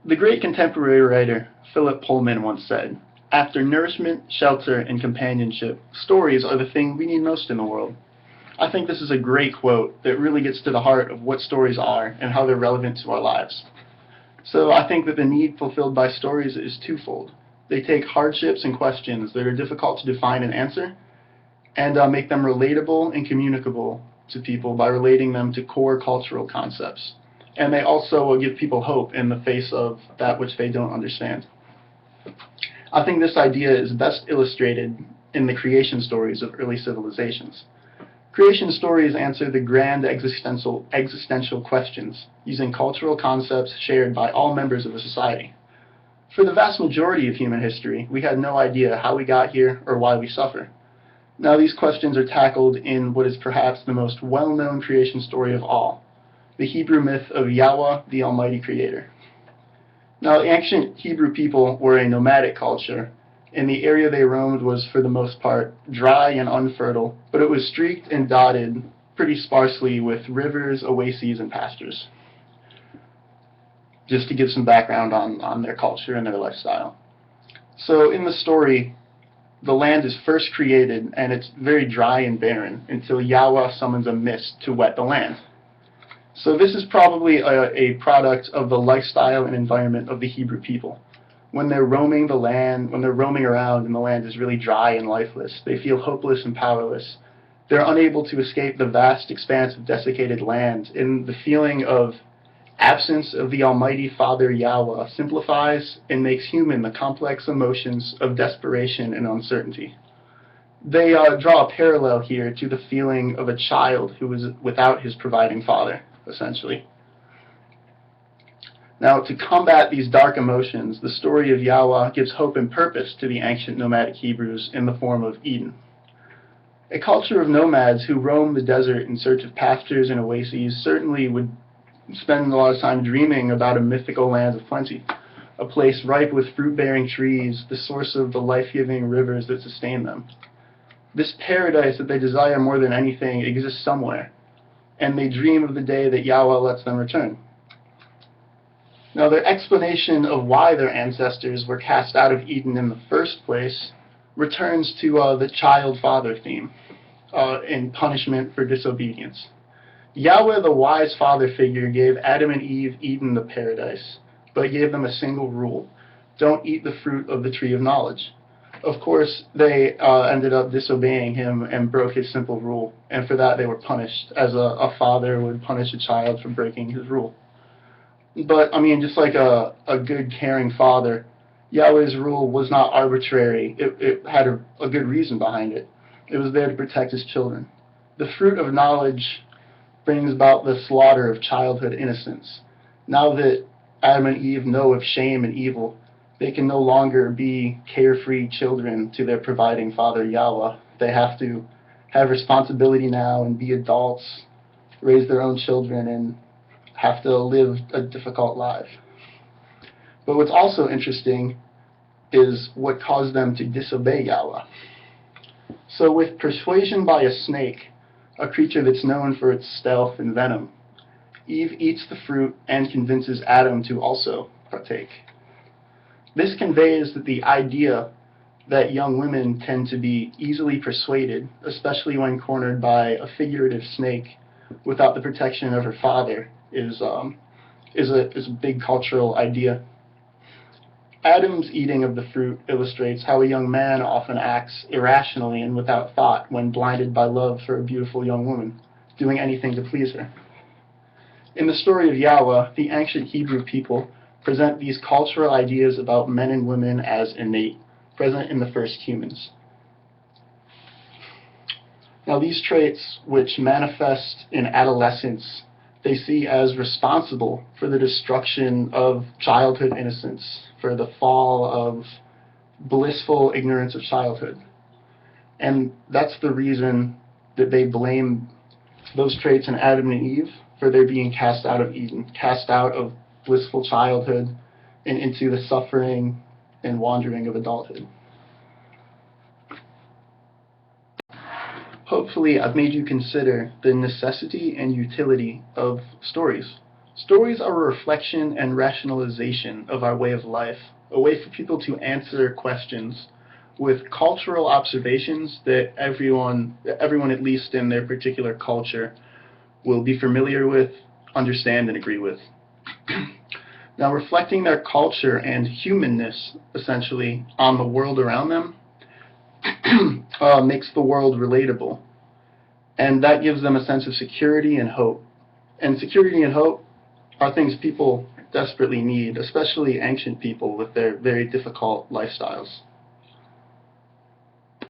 The great contemporary writer Philip Pullman once said, "After nourishment, shelter, and companionship, stories are the thing we need most in the world." I think this is a great quote that really gets to the heart of what stories are and how they're relevant to our lives. So I think that the need fulfilled by stories is twofold. They take hardships and questions that are difficult to define and answer, and make them relatable and communicable to people by relating them to core cultural concepts. And they also give people hope in the face of that which they don't understand. I think this idea is best illustrated in the creation stories of early civilizations. Creation stories answer the grand existential questions using cultural concepts shared by all members of a society. For the vast majority of human history, we had no idea how we got here or why we suffer. Now these questions are tackled in what is perhaps the most well-known creation story of all, the Hebrew myth of Yahweh, the Almighty Creator. Now, ancient Hebrew people were a nomadic culture, and the area they roamed was, for the most part, dry and unfertile, but it was streaked and dotted pretty sparsely with rivers, oases, and pastures. Just to give some background on their culture and their lifestyle. So in the story, the land is first created, and it's very dry and barren until Yahweh summons a mist to wet the land. So this is probably a product of the lifestyle and environment of the Hebrew people. When they're roaming the land, when they're roaming around and the land is really dry and lifeless, they feel hopeless and powerless. They're unable to escape the vast expanse of desiccated land, and the feeling of absence of the Almighty Father Yahweh simplifies and makes human the complex emotions of desperation and uncertainty. They draw a parallel here to the feeling of a child who is without his providing father, essentially. Now, to combat these dark emotions, the story of Yahweh gives hope and purpose to the ancient nomadic Hebrews in the form of Eden. A culture of nomads who roam the desert in search of pastures and oases certainly would spend a lot of time dreaming about a mythical land of plenty, a place ripe with fruit-bearing trees, the source of the life-giving rivers that sustain them. This paradise that they desire more than anything exists somewhere, and they dream of the day that Yahweh lets them return. Now, their explanation of why their ancestors were cast out of Eden in the first place returns to the child-father theme in punishment for disobedience. Yahweh, the wise father figure, gave Adam and Eve Eden, the paradise, but gave them a single rule: don't eat the fruit of the tree of knowledge. Of course, they ended up disobeying him and broke his simple rule, and for that they were punished, as a father would punish a child for breaking his rule. But, I mean, just like a good, caring father, Yahweh's rule was not arbitrary. It had a good reason behind it. It was there to protect his children. The fruit of knowledge brings about the slaughter of childhood innocence. Now that Adam and Eve know of shame and evil, they can no longer be carefree children to their providing father Yahweh. They have to have responsibility now and be adults, raise their own children, and have to live a difficult life. But what's also interesting is what caused them to disobey Yahweh. So with persuasion by a snake, a creature that's known for its stealth and venom, Eve eats the fruit and convinces Adam to also partake. This conveys the idea that young women tend to be easily persuaded, especially when cornered by a figurative snake without the protection of her father, is a big cultural idea. Adam's eating of the fruit illustrates how a young man often acts irrationally and without thought when blinded by love for a beautiful young woman, doing anything to please her. In the story of Yahweh, the ancient Hebrew people present these cultural ideas about men and women as innate, present in the first humans. Now, these traits, which manifest in adolescence, they see as responsible for the destruction of childhood innocence, for the fall of blissful ignorance of childhood. And that's the reason that they blame those traits in Adam and Eve for their being cast out of Eden, cast out of blissful childhood and into the suffering and wandering of adulthood. Hopefully, I've made you consider the necessity and utility of stories. Stories are a reflection and rationalization of our way of life, a way for people to answer questions with cultural observations that everyone, at least in their particular culture, will be familiar with, understand, and agree with. Now, reflecting their culture and humanness, essentially, on the world around them makes the world relatable. And that gives them a sense of security and hope. And security and hope are things people desperately need, especially ancient people with their very difficult lifestyles.